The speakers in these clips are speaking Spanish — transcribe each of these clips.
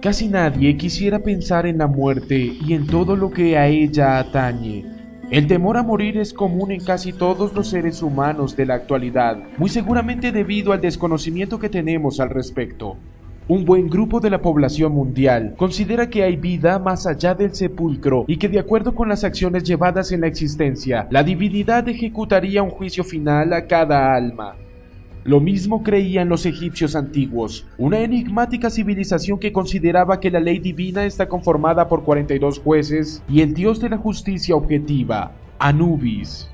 Casi nadie quisiera pensar en la muerte y en todo lo que a ella atañe. El temor a morir es común en casi todos los seres humanos de la actualidad, muy seguramente debido al desconocimiento que tenemos al respecto. Un buen grupo de la población mundial considera que hay vida más allá del sepulcro y que de acuerdo con las acciones llevadas en la existencia, la divinidad ejecutaría un juicio final a cada alma. Lo mismo creían los egipcios antiguos, una enigmática civilización que consideraba que la ley divina está conformada por 42 jueces y el dios de la justicia objetiva, Anubis.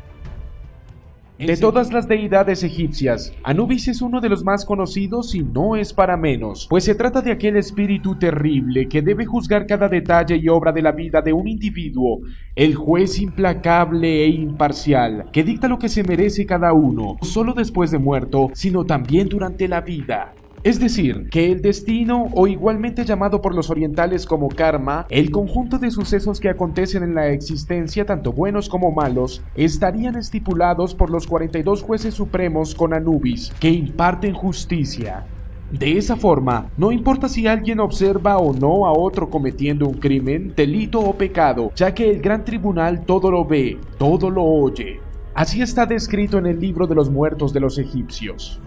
De todas las deidades egipcias, Anubis es uno de los más conocidos y no es para menos, pues se trata de aquel espíritu terrible que debe juzgar cada detalle y obra de la vida de un individuo, el juez implacable e imparcial, que dicta lo que se merece cada uno, no solo después de muerto, sino también durante la vida. Es decir, que el destino, o igualmente llamado por los orientales como karma, el conjunto de sucesos que acontecen en la existencia, tanto buenos como malos, estarían estipulados por los 42 jueces supremos con Anubis, que imparten justicia. De esa forma, no importa si alguien observa o no a otro cometiendo un crimen, delito o pecado, ya que el gran tribunal todo lo ve, todo lo oye. Así está descrito en el libro de los muertos de los egipcios.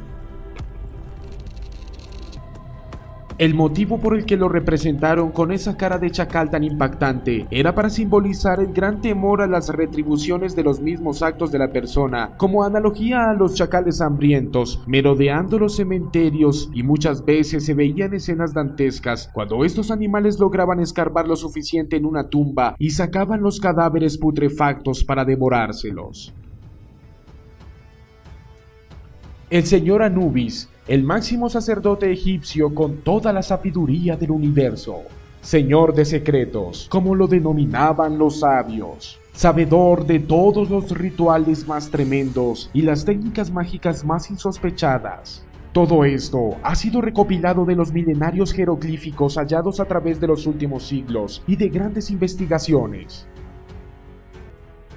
El motivo por el que lo representaron con esa cara de chacal tan impactante era para simbolizar el gran temor a las retribuciones de los mismos actos de la persona, como analogía a los chacales hambrientos, merodeando los cementerios, y muchas veces se veían escenas dantescas cuando estos animales lograban escarbar lo suficiente en una tumba y sacaban los cadáveres putrefactos para devorárselos. El señor Anubis, el máximo sacerdote egipcio con toda la sabiduría del universo, señor de secretos, como lo denominaban los sabios, sabedor de todos los rituales más tremendos y las técnicas mágicas más insospechadas. Todo esto ha sido recopilado de los milenarios jeroglíficos hallados a través de los últimos siglos y de grandes investigaciones.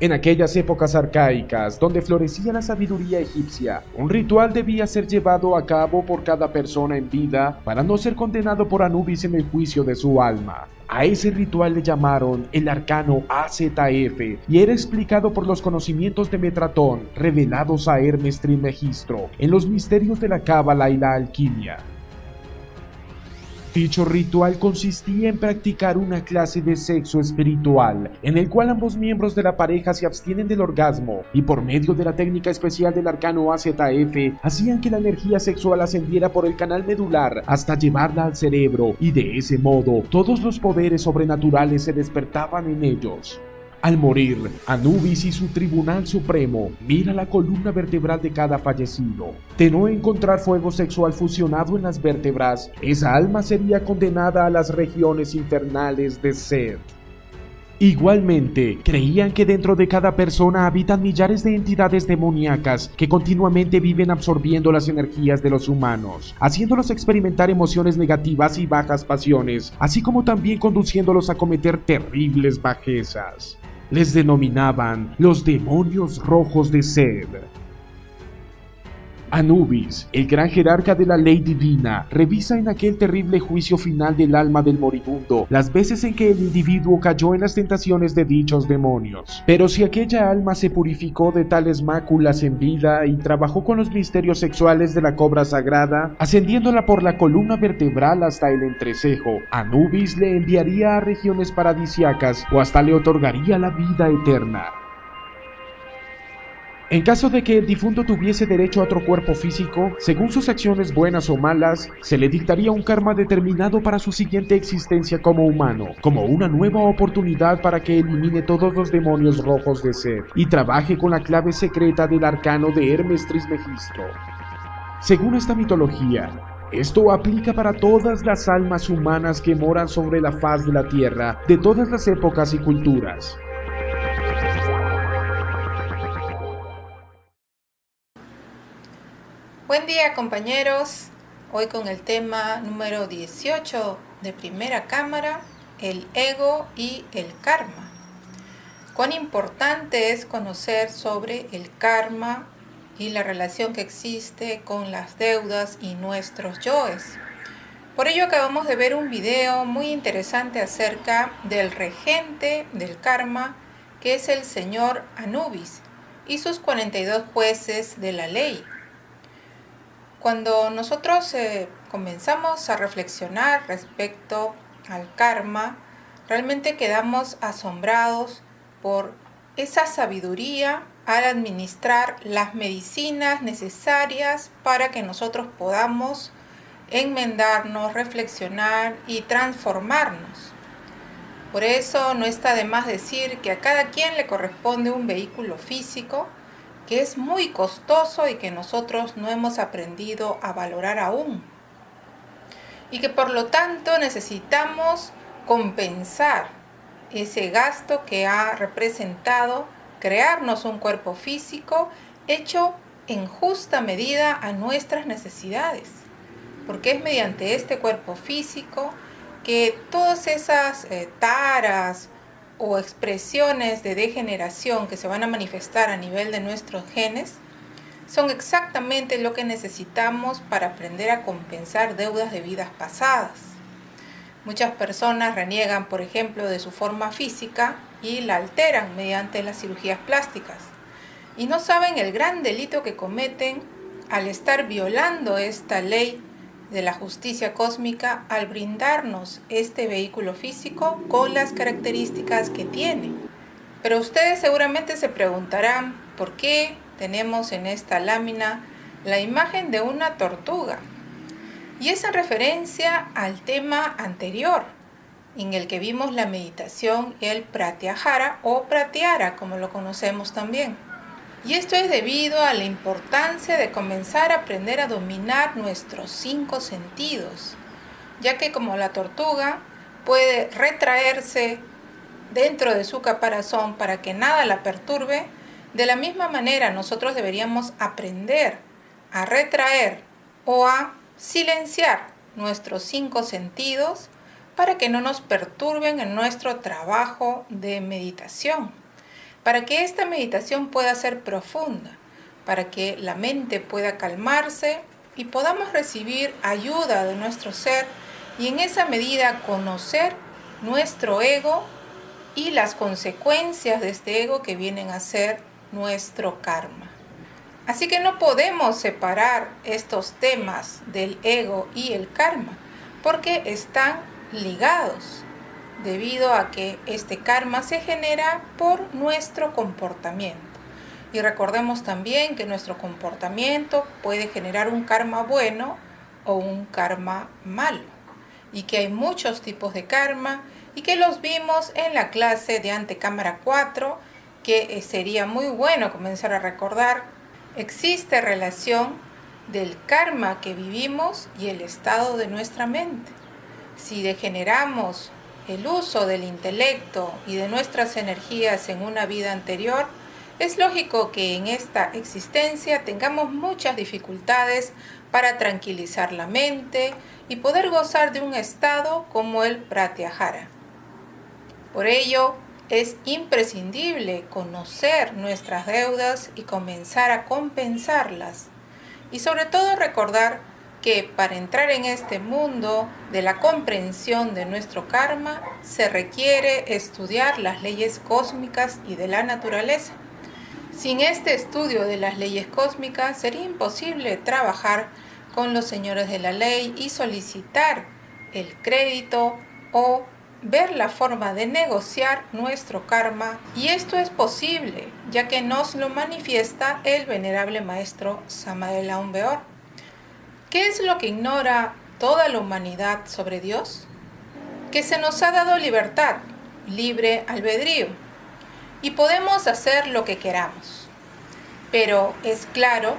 En aquellas épocas arcaicas, donde florecía la sabiduría egipcia, un ritual debía ser llevado a cabo por cada persona en vida para no ser condenado por Anubis en el juicio de su alma. A ese ritual le llamaron el arcano AZF y era explicado por los conocimientos de Metratón revelados a Hermes Trismegistro en los misterios de la cábala y la alquimia. Dicho ritual consistía en practicar una clase de sexo espiritual, en el cual ambos miembros de la pareja se abstienen del orgasmo, y por medio de la técnica especial del arcano AZF, hacían que la energía sexual ascendiera por el canal medular hasta llevarla al cerebro, y de ese modo, todos los poderes sobrenaturales se despertaban en ellos. Al morir, Anubis y su Tribunal Supremo mira la columna vertebral de cada fallecido. De no encontrar fuego sexual fusionado en las vértebras, esa alma sería condenada a las regiones infernales de Set. Igualmente, creían que dentro de cada persona habitan millares de entidades demoníacas que continuamente viven absorbiendo las energías de los humanos, haciéndolos experimentar emociones negativas y bajas pasiones, así como también conduciéndolos a cometer terribles bajezas. Les denominaban los demonios rojos de Set. Anubis, el gran jerarca de la ley divina, revisa en aquel terrible juicio final del alma del moribundo las veces en que el individuo cayó en las tentaciones de dichos demonios. Pero si aquella alma se purificó de tales máculas en vida y trabajó con los misterios sexuales de la cobra sagrada, ascendiéndola por la columna vertebral hasta el entrecejo, Anubis le enviaría a regiones paradisiacas o hasta le otorgaría la vida eterna. En caso de que el difunto tuviese derecho a otro cuerpo físico, según sus acciones buenas o malas, se le dictaría un karma determinado para su siguiente existencia como humano, como una nueva oportunidad para que elimine todos los demonios rojos de Set y trabaje con la clave secreta del arcano de Hermes Trismegistro. Según esta mitología, esto aplica para todas las almas humanas que moran sobre la faz de la tierra, de todas las épocas y culturas. Buen día, compañeros, hoy con el tema número 18 de Primera Cámara, el ego y el karma. Cuán importante es conocer sobre el karma y la relación que existe con las deudas y nuestros yoes. Por ello acabamos de ver un video muy interesante acerca del regente del karma, que es el señor Anubis, y sus 42 jueces de la ley. Cuando nosotros comenzamos a reflexionar respecto al karma, realmente quedamos asombrados por esa sabiduría al administrar las medicinas necesarias para que nosotros podamos enmendarnos, reflexionar y transformarnos. Por eso no está de más decir que a cada quien le corresponde un vehículo físico que es muy costoso y que nosotros no hemos aprendido a valorar aún. Y que por lo tanto necesitamos compensar ese gasto que ha representado crearnos un cuerpo físico hecho en justa medida a nuestras necesidades. Porque es mediante este cuerpo físico que todas esas taras o expresiones de degeneración que se van a manifestar a nivel de nuestros genes son exactamente lo que necesitamos para aprender a compensar deudas de vidas pasadas. Muchas personas reniegan, por ejemplo, de su forma física y la alteran mediante las cirugías plásticas. Y no saben el gran delito que cometen al estar violando esta ley de la justicia cósmica al brindarnos este vehículo físico con las características que tiene. Pero ustedes seguramente se preguntarán por qué tenemos en esta lámina la imagen de una tortuga. Y es en referencia al tema anterior, en el que vimos la meditación el pratyahara o pratyahara, como lo conocemos también. Y esto es debido a la importancia de comenzar a aprender a dominar nuestros 5 sentidos, ya que como la tortuga puede retraerse dentro de su caparazón para que nada la perturbe, de la misma manera nosotros deberíamos aprender a retraer o a silenciar nuestros 5 sentidos para que no nos perturben en nuestro trabajo de meditación. Para que esta meditación pueda ser profunda, para que la mente pueda calmarse y podamos recibir ayuda de nuestro ser y en esa medida conocer nuestro ego y las consecuencias de este ego que vienen a ser nuestro karma. Así que no podemos separar estos temas del ego y el karma porque están ligados, debido a que este karma se genera por nuestro comportamiento. Y recordemos también que nuestro comportamiento puede generar un karma bueno o un karma malo. Y que hay muchos tipos de karma y que los vimos en la clase de Antecámara 4, que sería muy bueno comenzar a recordar. Existe relación del karma que vivimos y el estado de nuestra mente. Si degeneramos el uso del intelecto y de nuestras energías en una vida anterior, es lógico que en esta existencia tengamos muchas dificultades para tranquilizar la mente y poder gozar de un estado como el pratyahara. Por ello, es imprescindible conocer nuestras deudas y comenzar a compensarlas. Y sobre todo recordar que para entrar en este mundo de la comprensión de nuestro karma se requiere estudiar las leyes cósmicas y de la naturaleza. Sin este estudio de las leyes cósmicas sería imposible trabajar con los señores de la ley y solicitar el crédito o ver la forma de negociar nuestro karma. Y esto es posible, ya que nos lo manifiesta el venerable maestro Samael Aun Weor. ¿Qué es lo que ignora toda la humanidad sobre Dios? Que se nos ha dado libertad, libre albedrío, y podemos hacer lo que queramos. Pero es claro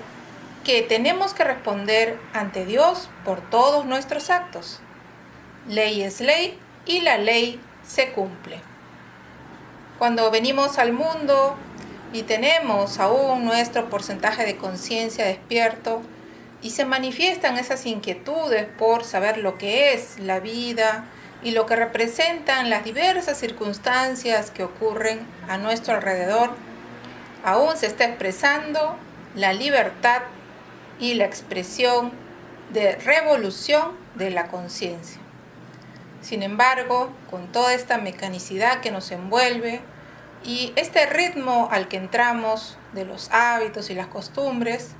que tenemos que responder ante Dios por todos nuestros actos. Ley es ley y la ley se cumple. Cuando venimos al mundo y tenemos aún nuestro porcentaje de conciencia despierto, y se manifiestan esas inquietudes por saber lo que es la vida y lo que representan las diversas circunstancias que ocurren a nuestro alrededor, aún se está expresando la libertad y la expresión de revolución de la conciencia. Sin embargo, con toda esta mecanicidad que nos envuelve y este ritmo al que entramos de los hábitos y las costumbres,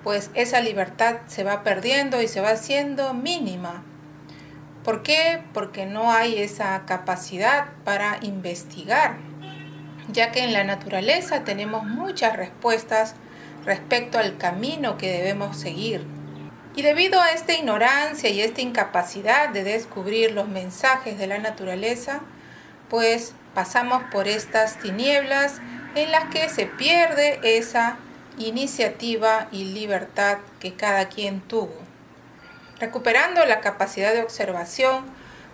pues esa libertad se va perdiendo y se va haciendo mínima. ¿Por qué? Porque no hay esa capacidad para investigar, ya que en la naturaleza tenemos muchas respuestas respecto al camino que debemos seguir. Y debido a esta ignorancia y esta incapacidad de descubrir los mensajes de la naturaleza, pues pasamos por estas tinieblas en las que se pierde esa iniciativa y libertad que cada quien tuvo. Recuperando la capacidad de observación,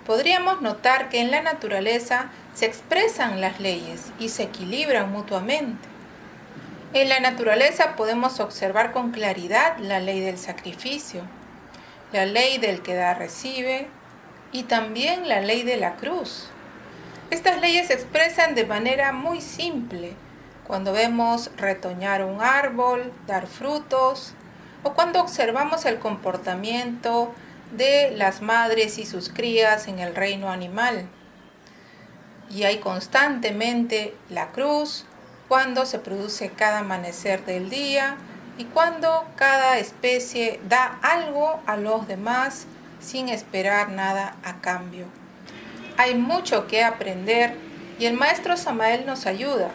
podríamos notar que en la naturaleza se expresan las leyes y se equilibran mutuamente. En la naturaleza podemos observar con claridad la ley del sacrificio, la ley del que da recibe y también la ley de la cruz. Estas leyes se expresan de manera muy simple cuando vemos retoñar un árbol, dar frutos, o cuando observamos el comportamiento de las madres y sus crías en el reino animal. Y hay constantemente la cruz cuando se produce cada amanecer del día y cuando cada especie da algo a los demás sin esperar nada a cambio. Hay mucho que aprender y el maestro Samael nos ayuda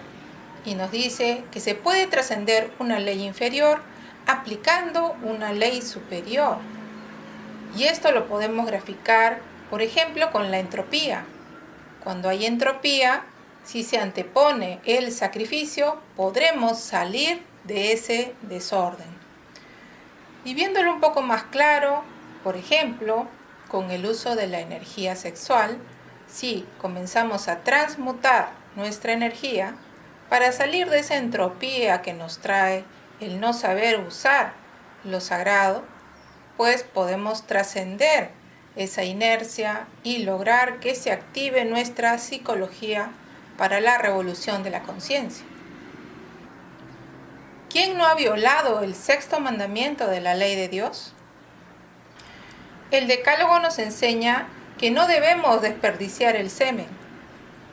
y nos dice que se puede trascender una ley inferior aplicando una ley superior. Y esto lo podemos graficar, por ejemplo, con la entropía. Cuando hay entropía, si se antepone el sacrificio, podremos salir de ese desorden. Y viéndolo un poco más claro, por ejemplo, con el uso de la energía sexual, si comenzamos a transmutar nuestra energía para salir de esa entropía que nos trae el no saber usar lo sagrado, pues podemos trascender esa inercia y lograr que se active nuestra psicología para la revolución de la conciencia. ¿Quién no ha violado el sexto mandamiento de la ley de Dios? El Decálogo nos enseña que no debemos desperdiciar el semen,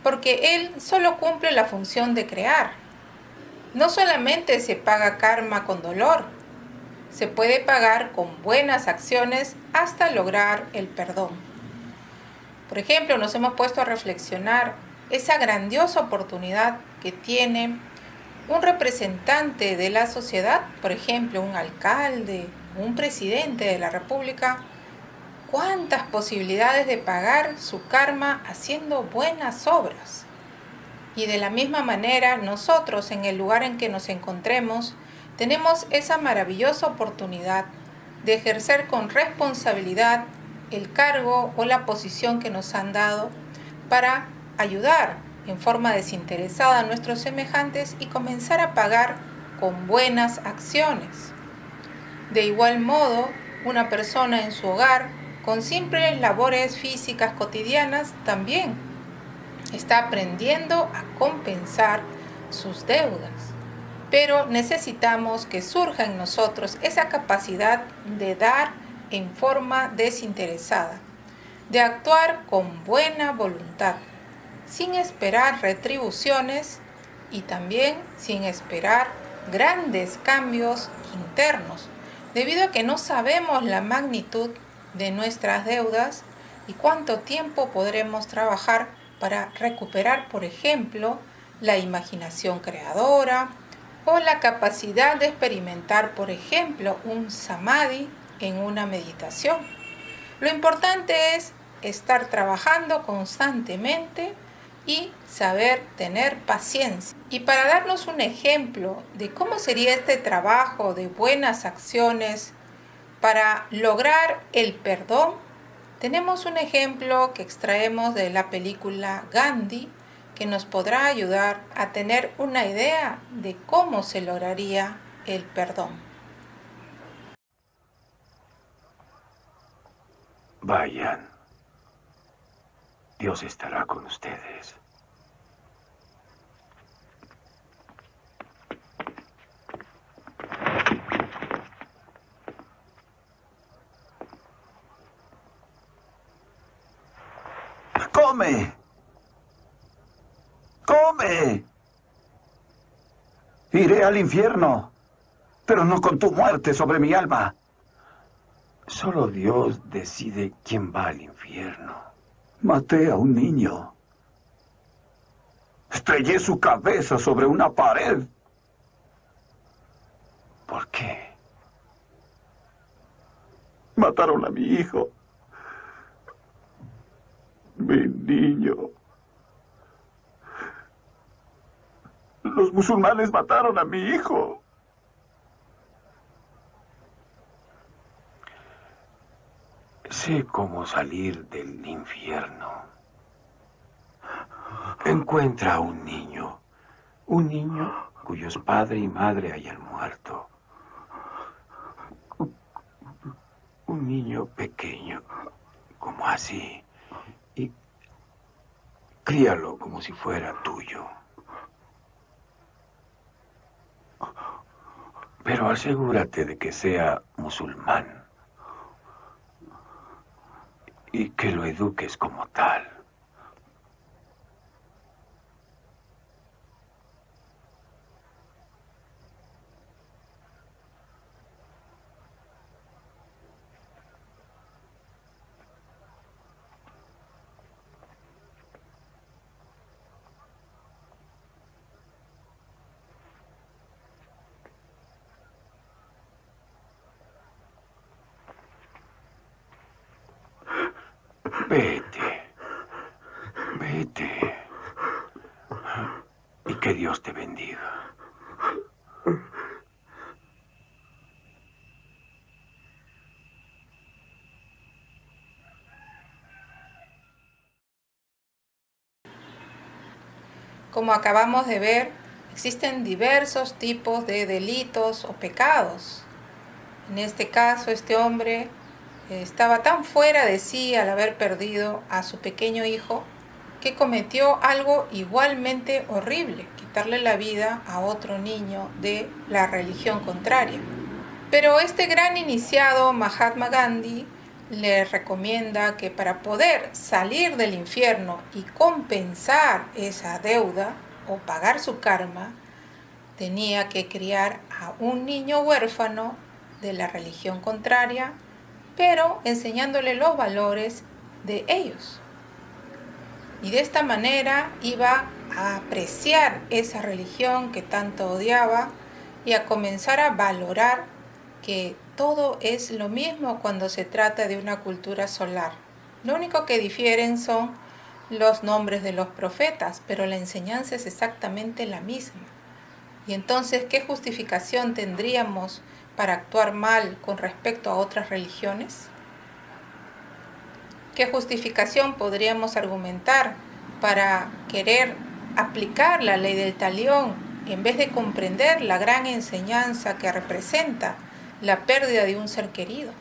porque él solo cumple la función de crear. No solamente se paga karma con dolor, se puede pagar con buenas acciones hasta lograr el perdón. Por ejemplo, nos hemos puesto a reflexionar esa grandiosa oportunidad que tiene un representante de la sociedad, por ejemplo, un alcalde, un presidente de la República. ¿Cuántas posibilidades de pagar su karma haciendo buenas obras? Y de la misma manera, nosotros en el lugar en que nos encontremos, tenemos esa maravillosa oportunidad de ejercer con responsabilidad el cargo o la posición que nos han dado para ayudar en forma desinteresada a nuestros semejantes y comenzar a pagar con buenas acciones. De igual modo, una persona en su hogar, con simples labores físicas cotidianas, también está aprendiendo a compensar sus deudas. Pero necesitamos que surja en nosotros esa capacidad de dar en forma desinteresada, de actuar con buena voluntad, sin esperar retribuciones y también sin esperar grandes cambios internos, debido a que no sabemos la magnitud de nuestras deudas y cuánto tiempo podremos trabajar para recuperar, por ejemplo, la imaginación creadora o la capacidad de experimentar, por ejemplo, un samadhi en una meditación. Lo importante es estar trabajando constantemente y saber tener paciencia. Y para darnos un ejemplo de cómo sería este trabajo de buenas acciones para lograr el perdón, tenemos un ejemplo que extraemos de la película Gandhi que nos podrá ayudar a tener una idea de cómo se lograría el perdón. Vayan. Dios estará con ustedes. come. ¡Come! Iré al infierno, pero no con tu muerte sobre mi alma. Solo Dios decide quién va al infierno. Maté a un niño. Estrellé su cabeza sobre una pared. ¿Por qué? Mataron a mi hijo. Mi niño. Los musulmanes mataron a mi hijo. Sé cómo salir del infierno. Encuentra a un niño cuyos padre y madre hayan muerto. Un niño pequeño, como así, y críalo como si fuera tuyo. Pero asegúrate de que sea musulmán y que lo eduques como tal. Vete. Vete. Y que Dios te bendiga. Como acabamos de ver, existen diversos tipos de delitos o pecados. En este caso, este hombre estaba tan fuera de sí al haber perdido a su pequeño hijo que cometió algo igualmente horrible, quitarle la vida a otro niño de la religión contraria. Pero este gran iniciado, Mahatma Gandhi, le recomienda que para poder salir del infierno y compensar esa deuda o pagar su karma, tenía que criar a un niño huérfano de la religión contraria, pero enseñándole los valores de ellos. Y de esta manera iba a apreciar esa religión que tanto odiaba y a comenzar a valorar que todo es lo mismo cuando se trata de una cultura solar. Lo único que difieren son los nombres de los profetas, pero la enseñanza es exactamente la misma. Y entonces, ¿qué justificación tendríamos para actuar mal con respecto a otras religiones? ¿Qué justificación podríamos argumentar para querer aplicar la ley del talión en vez de comprender la gran enseñanza que representa la pérdida de un ser querido?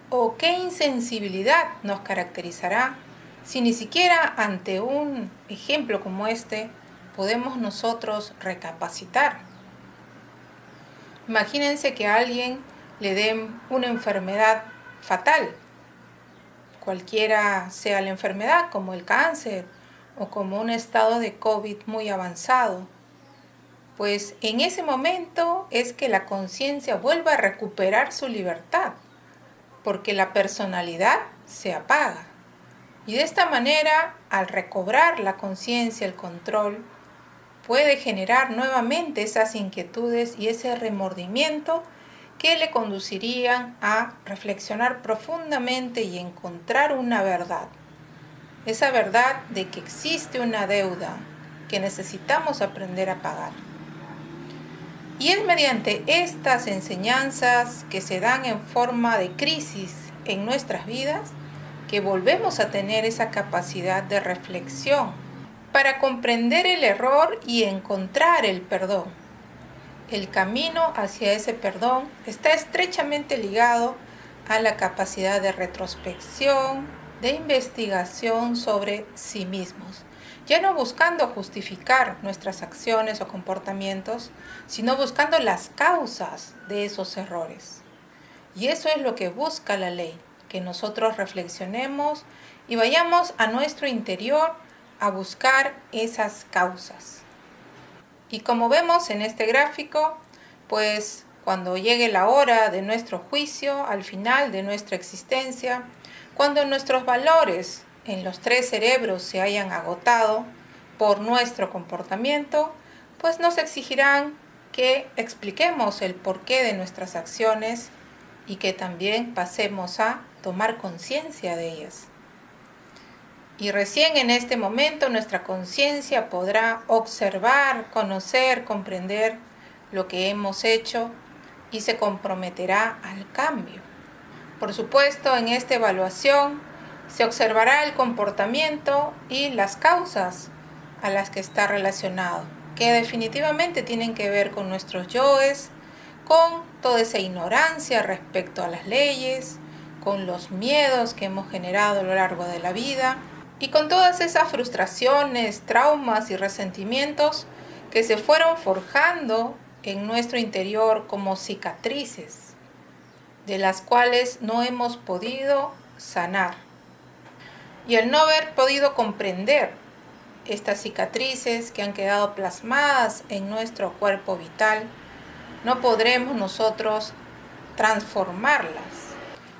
¿O qué insensibilidad nos caracterizará si ni siquiera ante un ejemplo como este podemos nosotros recapacitar? Imagínense que a alguien le den una enfermedad fatal, cualquiera sea la enfermedad, como el cáncer o como un estado de COVID muy avanzado. Pues en ese momento es que la conciencia vuelve a recuperar su libertad, porque la personalidad se apaga. Y de esta manera, al recobrar la conciencia, el control, puede generar nuevamente esas inquietudes y ese remordimiento que le conducirían a reflexionar profundamente y encontrar una verdad. Esa verdad de que existe una deuda que necesitamos aprender a pagar. Y es mediante estas enseñanzas que se dan en forma de crisis en nuestras vidas que volvemos a tener esa capacidad de reflexión para comprender el error y encontrar el perdón. El camino hacia ese perdón está estrechamente ligado a la capacidad de retrospección, de investigación sobre sí mismos, ya no buscando justificar nuestras acciones o comportamientos, sino buscando las causas de esos errores. Y eso es lo que busca la ley, que nosotros reflexionemos y vayamos a nuestro interior a buscar esas causas. Y como vemos en este gráfico, pues cuando llegue la hora de nuestro juicio, al final de nuestra existencia, cuando nuestros valores en los 3 cerebros se hayan agotado por nuestro comportamiento, pues nos exigirán que expliquemos el porqué de nuestras acciones y que también pasemos a tomar conciencia de ellas. Y recién en este momento nuestra conciencia podrá observar, conocer, comprender lo que hemos hecho y se comprometerá al cambio. Por supuesto, en esta evaluación se observará el comportamiento y las causas a las que está relacionado, que definitivamente tienen que ver con nuestros yoes, con toda esa ignorancia respecto a las leyes, con los miedos que hemos generado a lo largo de la vida y con todas esas frustraciones, traumas y resentimientos que se fueron forjando en nuestro interior como cicatrices, de las cuales no hemos podido sanar. Y el no haber podido comprender estas cicatrices que han quedado plasmadas en nuestro cuerpo vital, no podremos nosotros transformarlas.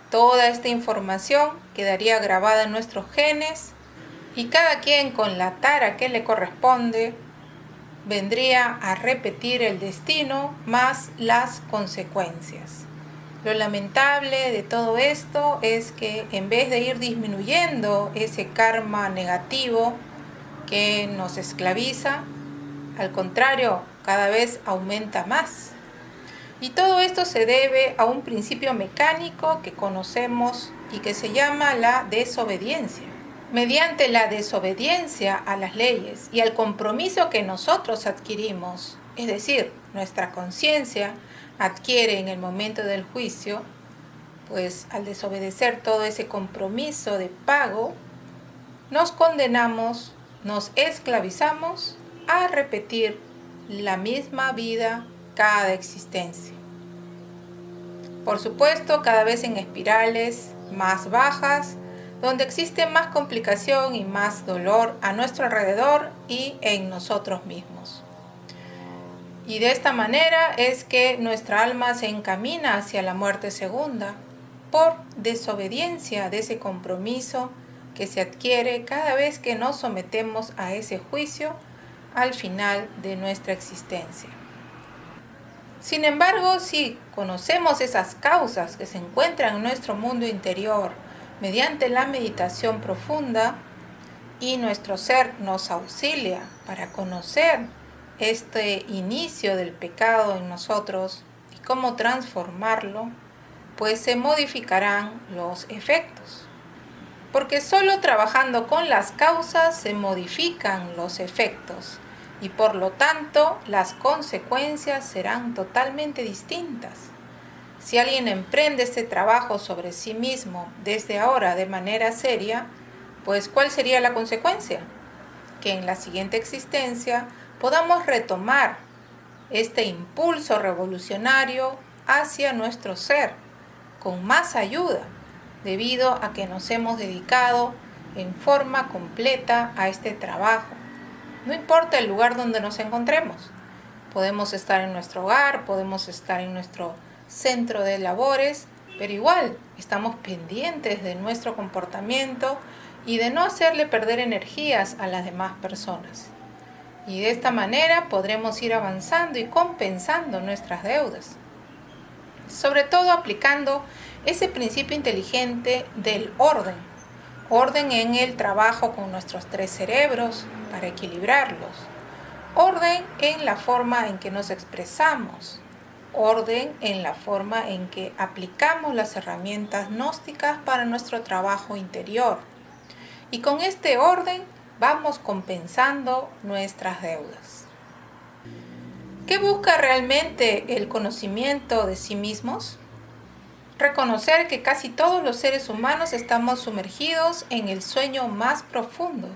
Toda esta información quedaría grabada en nuestros genes y cada quien con la tara que le corresponde vendría a repetir el destino más las consecuencias. Lo lamentable de todo esto es que en vez de ir disminuyendo ese karma negativo que nos esclaviza, al contrario, cada vez aumenta más. Y todo esto se debe a un principio mecánico que conocemos y que se llama la desobediencia. Mediante la desobediencia a las leyes y al compromiso que nosotros adquirimos, es decir, nuestra conciencia adquiere en el momento del juicio, pues al desobedecer todo ese compromiso de pago, nos condenamos, nos esclavizamos a repetir la misma vida cada existencia. Por supuesto, cada vez en espirales más bajas, donde existe más complicación y más dolor a nuestro alrededor y en nosotros mismos. Y de esta manera es que nuestra alma se encamina hacia la muerte segunda, por desobediencia de ese compromiso que se adquiere cada vez que nos sometemos a ese juicio al final de nuestra existencia. Sin embargo, si conocemos esas causas que se encuentran en nuestro mundo interior mediante la meditación profunda y nuestro ser nos auxilia para conocer este inicio del pecado en nosotros y cómo transformarlo, pues se modificarán los efectos. Porque solo trabajando con las causas se modifican los efectos y por lo tanto las consecuencias serán totalmente distintas. Si alguien emprende este trabajo sobre sí mismo desde ahora de manera seria, pues ¿cuál sería la consecuencia? Que en la siguiente existencia podamos retomar este impulso revolucionario hacia nuestro ser con más ayuda, debido a que nos hemos dedicado en forma completa a este trabajo. No importa el lugar donde nos encontremos. Podemos estar en nuestro hogar, podemos estar en nuestro centro de labores, pero igual estamos pendientes de nuestro comportamiento y de no hacerle perder energías a las demás personas. Y de esta manera podremos ir avanzando y compensando nuestras deudas. Sobre todo aplicando ese principio inteligente del orden. Orden en el trabajo con nuestros 3 cerebros para equilibrarlos. Orden en la forma en que nos expresamos. Orden en la forma en que aplicamos las herramientas gnósticas para nuestro trabajo interior. Y con este orden vamos compensando nuestras deudas. ¿Qué busca realmente el conocimiento de sí mismos? Reconocer que casi todos los seres humanos estamos sumergidos en el sueño más profundo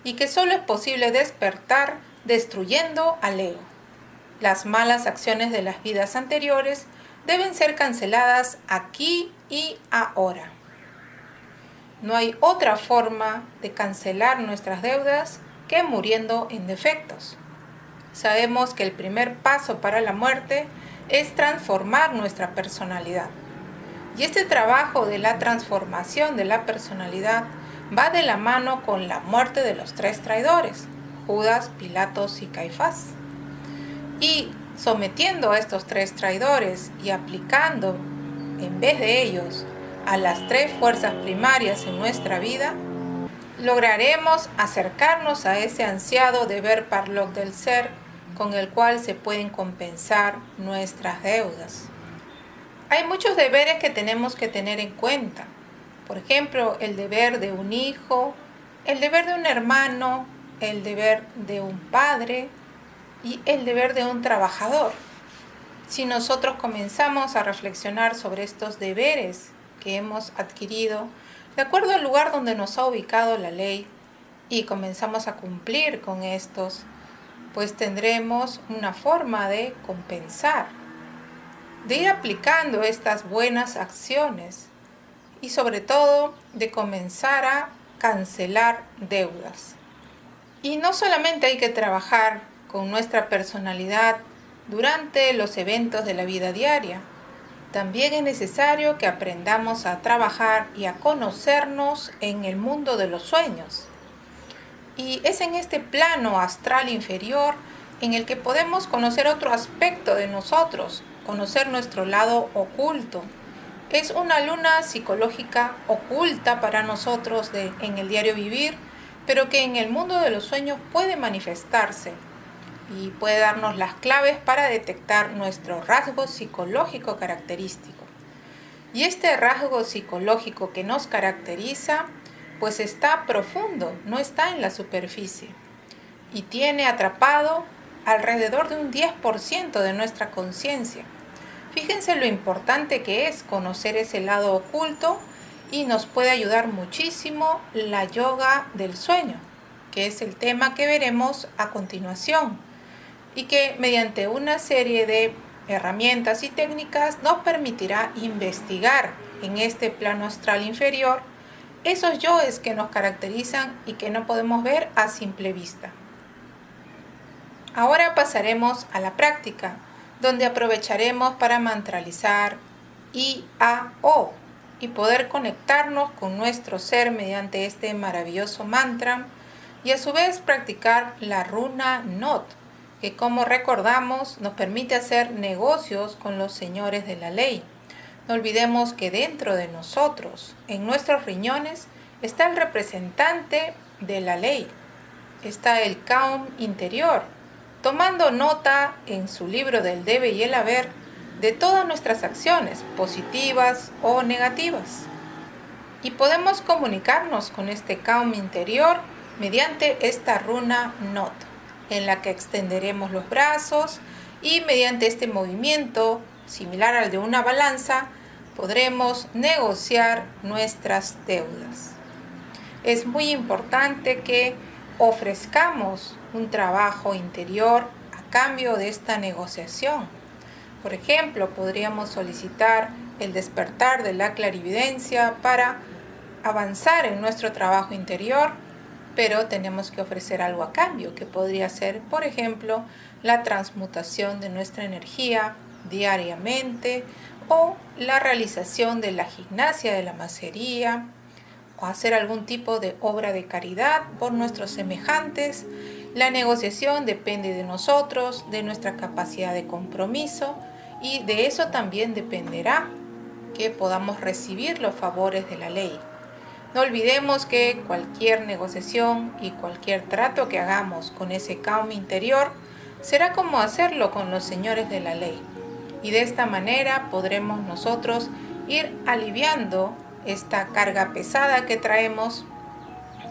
y que solo es posible despertar destruyendo al ego. Las malas acciones de las vidas anteriores deben ser canceladas aquí y ahora. No hay otra forma de cancelar nuestras deudas que muriendo en defectos. Sabemos que el primer paso para la muerte es transformar nuestra personalidad. Y este trabajo de la transformación de la personalidad va de la mano con la muerte de los 3 traidores, Judas, Pilatos y Caifás. Y sometiendo a estos 3 traidores y aplicando en vez de ellos a las 3 fuerzas primarias en nuestra vida, lograremos acercarnos a ese ansiado deber parlok del ser con el cual se pueden compensar nuestras deudas. Hay muchos deberes que tenemos que tener en cuenta. Por ejemplo, el deber de un hijo, el deber de un hermano, el deber de un padre y el deber de un trabajador. Si nosotros comenzamos a reflexionar sobre estos deberes que hemos adquirido, de acuerdo al lugar donde nos ha ubicado la ley, y comenzamos a cumplir con estos, pues tendremos una forma de compensar, de ir aplicando estas buenas acciones y sobre todo de comenzar a cancelar deudas. Y no solamente hay que trabajar con nuestra personalidad durante los eventos de la vida diaria, también es necesario que aprendamos a trabajar y a conocernos en el mundo de los sueños. Y es en este plano astral inferior en el que podemos conocer otro aspecto de nosotros, conocer nuestro lado oculto. Es una luna psicológica oculta para nosotros en el diario vivir, pero que en el mundo de los sueños puede manifestarse y puede darnos las claves para detectar nuestro rasgo psicológico característico. Y este rasgo psicológico que nos caracteriza, pues está profundo, no está en la superficie, y tiene atrapado alrededor de un 10% de nuestra conciencia. Fíjense lo importante que es conocer ese lado oculto y nos puede ayudar muchísimo la yoga del sueño, que es el tema que veremos a continuación y que mediante una serie de herramientas y técnicas nos permitirá investigar en este plano astral inferior esos yoes que nos caracterizan y que no podemos ver a simple vista. Ahora pasaremos a la práctica, donde aprovecharemos para mantralizar I, A, O y poder conectarnos con nuestro ser mediante este maravilloso mantra y a su vez practicar la runa Not, que como recordamos nos permite hacer negocios con los señores de la ley. No olvidemos que dentro de nosotros, en nuestros riñones, está el representante de la ley, está el Kaum interior, tomando nota en su libro del debe y el haber de todas nuestras acciones, positivas o negativas. Y podemos comunicarnos con este Kaum interior mediante esta runa Not, en la que extenderemos los brazos y mediante este movimiento, similar al de una balanza, podremos negociar nuestras deudas. Es muy importante que ofrezcamos un trabajo interior a cambio de esta negociación. Por ejemplo, podríamos solicitar el despertar de la clarividencia para avanzar en nuestro trabajo interior, pero tenemos que ofrecer algo a cambio, que podría ser, por ejemplo, la transmutación de nuestra energía diariamente o la realización de la gimnasia de la macería o hacer algún tipo de obra de caridad por nuestros semejantes. La negociación depende de nosotros, de nuestra capacidad de compromiso y de eso también dependerá que podamos recibir los favores de la ley. No olvidemos que cualquier negociación y cualquier trato que hagamos con ese Kaum interior será como hacerlo con los señores de la ley. Y de esta manera podremos nosotros ir aliviando esta carga pesada que traemos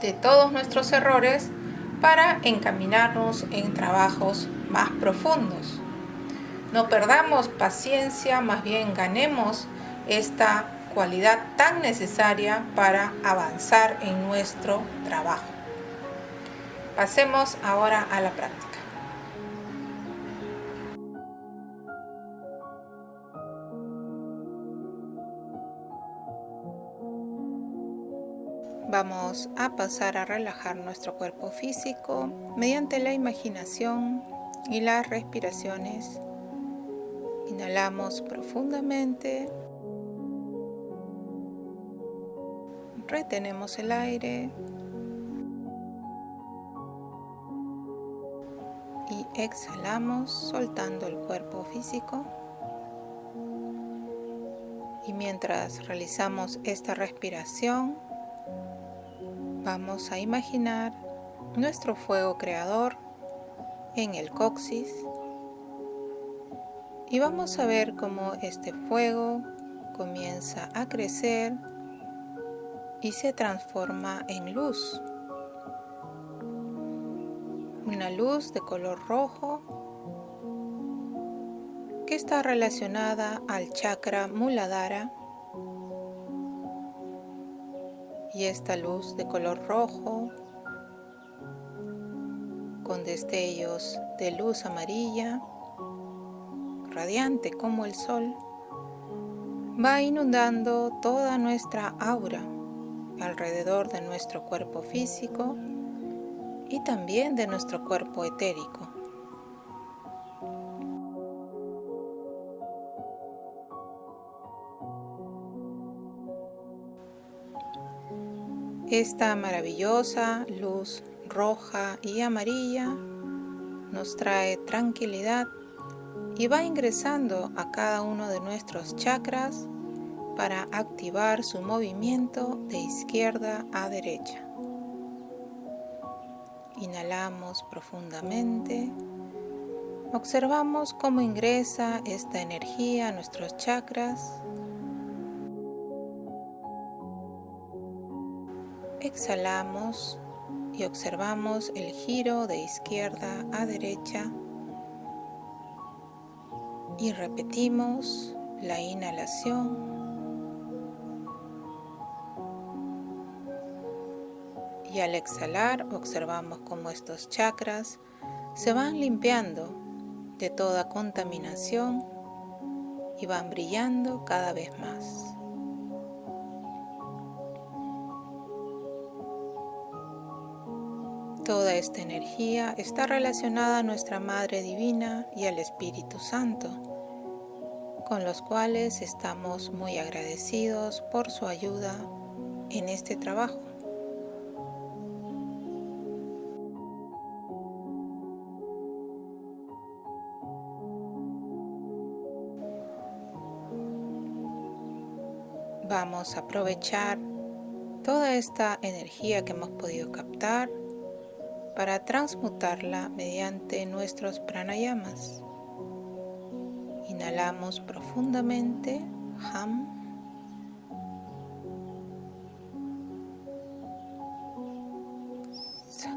de todos nuestros errores para encaminarnos en trabajos más profundos. No perdamos paciencia, más bien ganemos esta cualidad tan necesaria para avanzar en nuestro trabajo. Pasemos ahora a la práctica. Vamos a pasar a relajar nuestro cuerpo físico mediante la imaginación y las respiraciones. Inhalamos profundamente, retenemos el aire y exhalamos soltando el cuerpo físico. Y mientras realizamos esta respiración, vamos a imaginar nuestro fuego creador en el coxis y vamos a ver cómo este fuego comienza a crecer y se transforma en luz. Una luz de color rojo que está relacionada al chakra Muladhara. Y esta luz de color rojo, con destellos de luz amarilla, radiante como el sol, va inundando toda nuestra aura alrededor de nuestro cuerpo físico y también de nuestro cuerpo etérico. Esta maravillosa luz roja y amarilla nos trae tranquilidad y va ingresando a cada uno de nuestros chakras para activar su movimiento de izquierda a derecha. Inhalamos profundamente, observamos cómo ingresa esta energía a nuestros chakras. Exhalamos y observamos el giro de izquierda a derecha y repetimos la inhalación y al exhalar observamos cómo estos chakras se van limpiando de toda contaminación y van brillando cada vez más. Toda esta energía está relacionada a nuestra Madre Divina y al Espíritu Santo, con los cuales estamos muy agradecidos por su ayuda en este trabajo. Vamos a aprovechar toda esta energía que hemos podido captar para transmutarla mediante nuestros pranayamas. Inhalamos profundamente, Ham. Sa.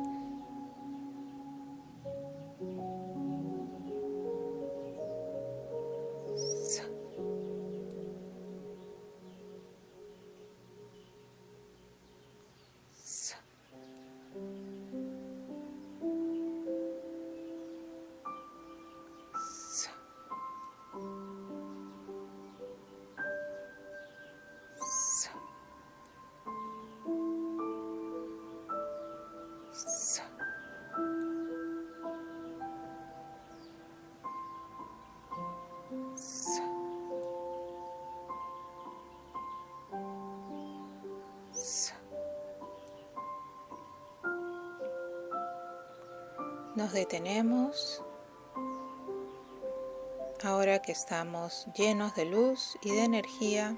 Sa. Sa. Nos detenemos ahora que estamos llenos de luz y de energía.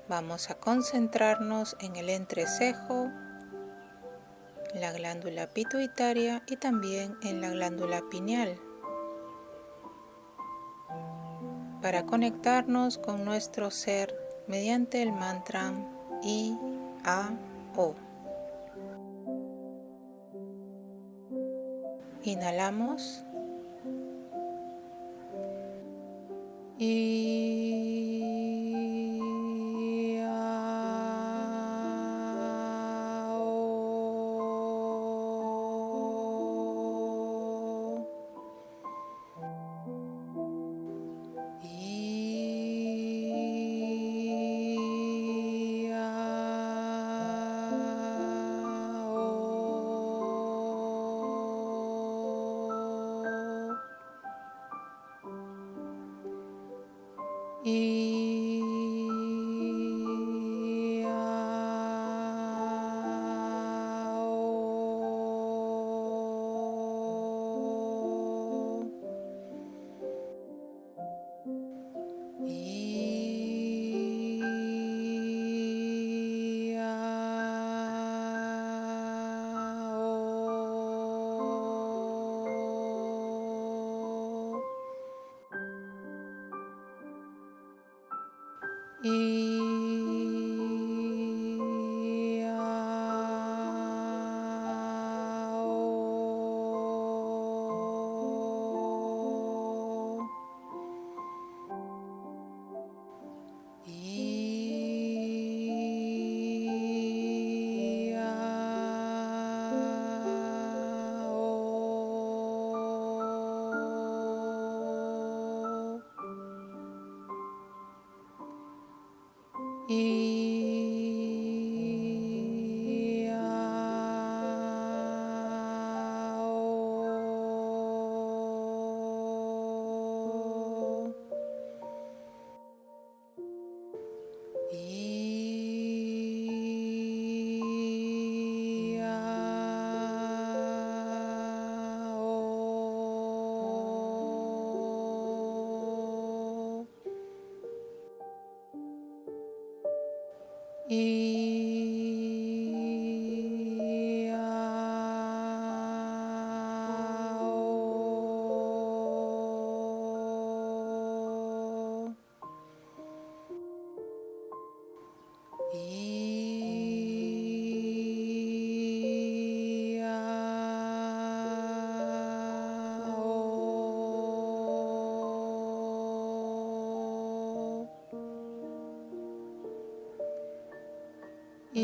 Vamos a concentrarnos en el entrecejo, la glándula pituitaria y también en la glándula pineal para conectarnos con nuestro ser mediante el mantra I-A-O. Inhalamos I, A, O. I, A, O. I, A, O. I, A, O. I, A, O. I, A, O. I, A, O. I, A, O. I, A, O. I, A, O. I, A, O.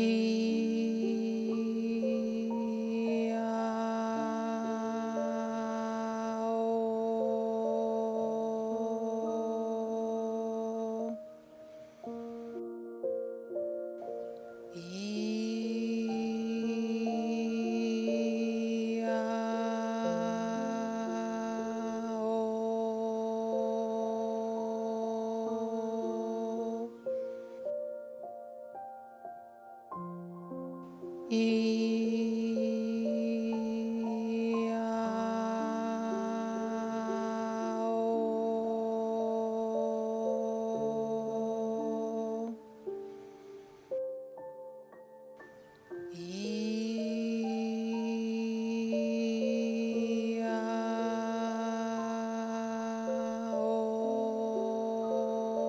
I, A, O.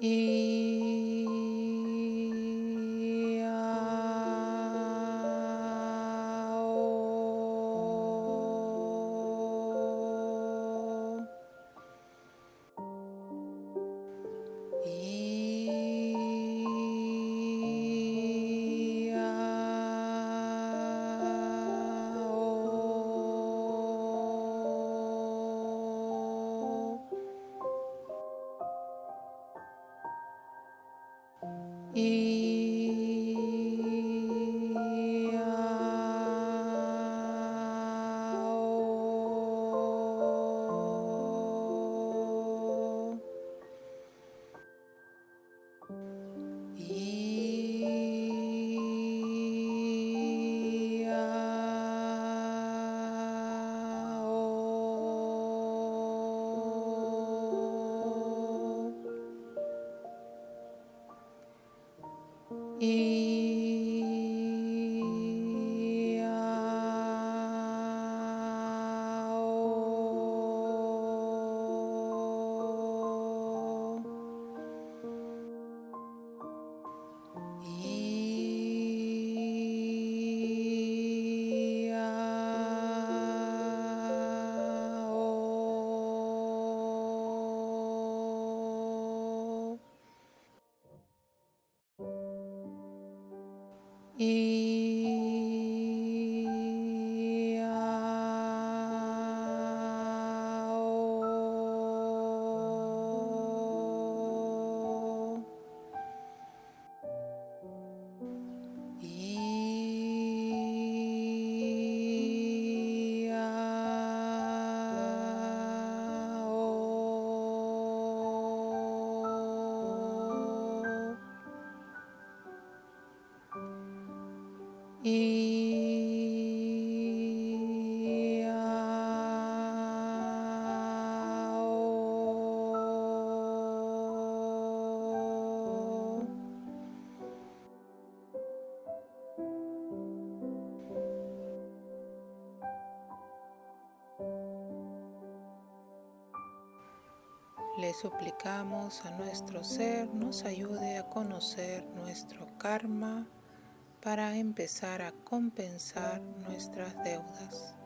I, A, O. I, A, O. I, A, O. I, A, O. Le suplicamos a nuestro ser nos ayude a conocer nuestro karma para empezar a compensar nuestras deudas.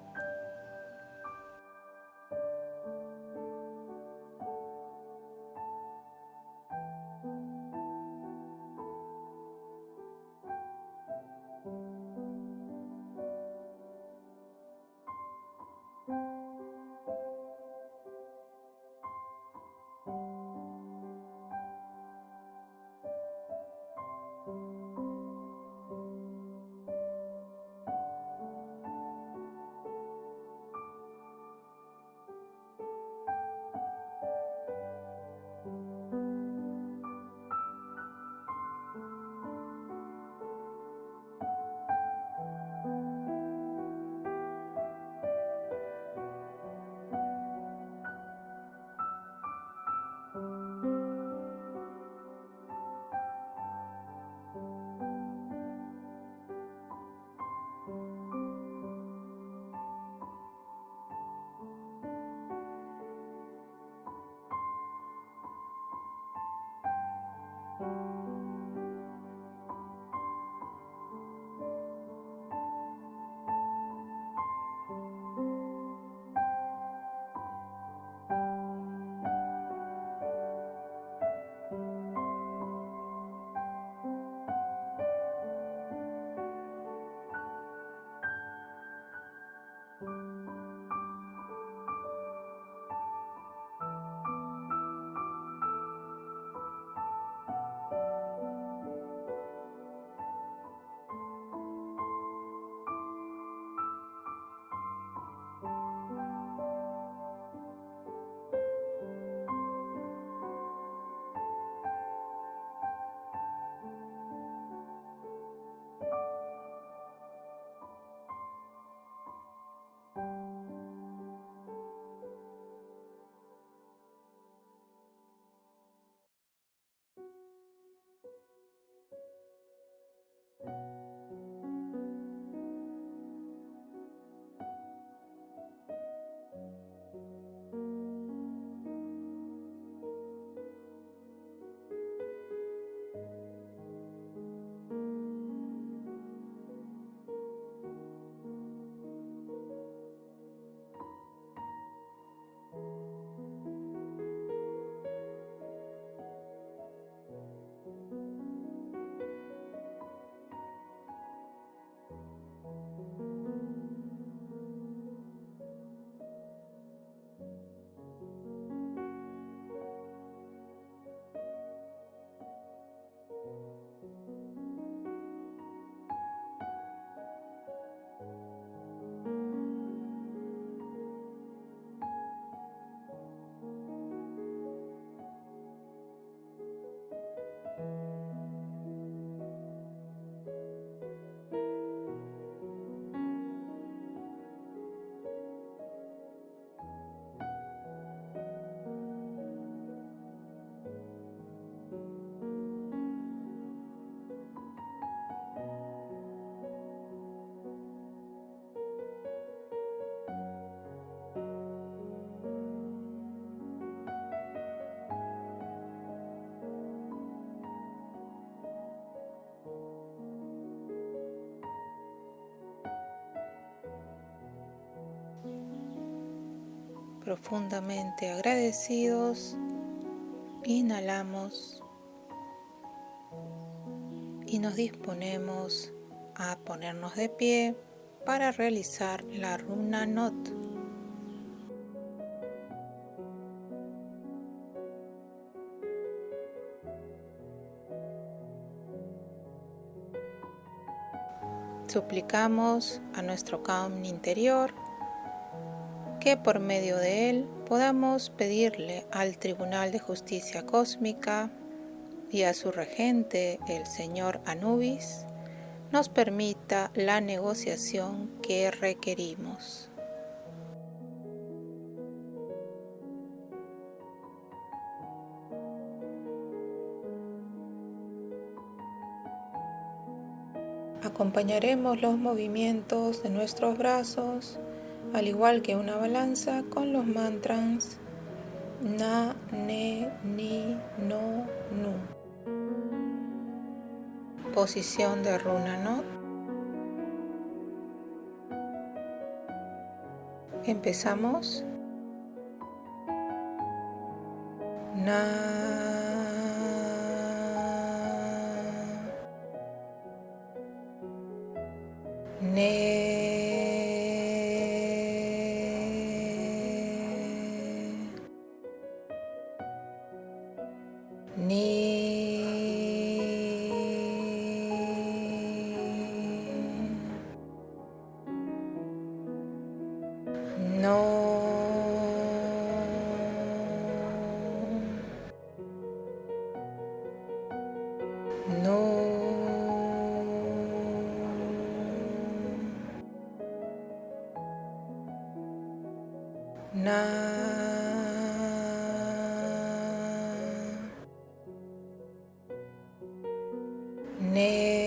Profundamente agradecidos, inhalamos y nos disponemos a ponernos de pie para realizar la runa Not. Suplicamos a nuestro Kaum interior que por medio de él podamos pedirle al Tribunal de Justicia Cósmica y a su regente, el señor Anubis, nos permita la negociación que requerimos. Acompañaremos los movimientos de nuestros brazos, al igual que una balanza, con los mantras Na, ne, ni, no, nu. Posición de runa Not. Empezamos. Na, ne, ni, no, no, na, ne,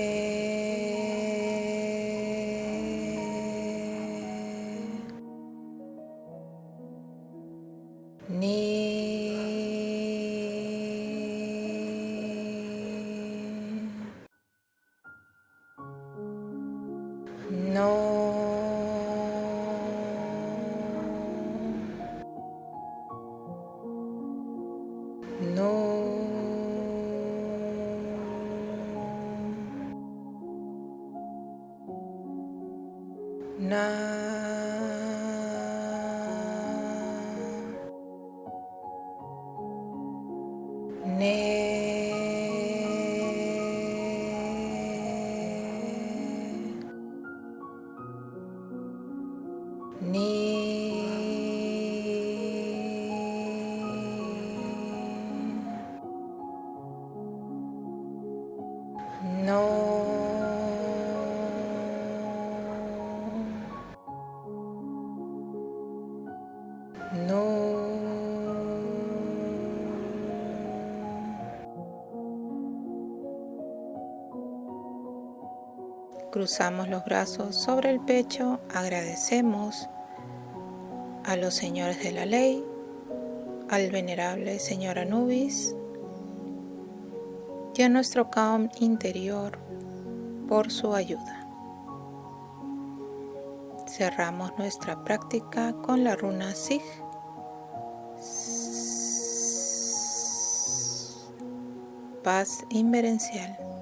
no, no, na, ne, no, no, cruzamos los brazos sobre el pecho, agradecemos a los señores de la ley, al venerable señor Anubis y a nuestro Kaum interior por su ayuda. Cerramos nuestra práctica con la runa Sig. Paz inverencial.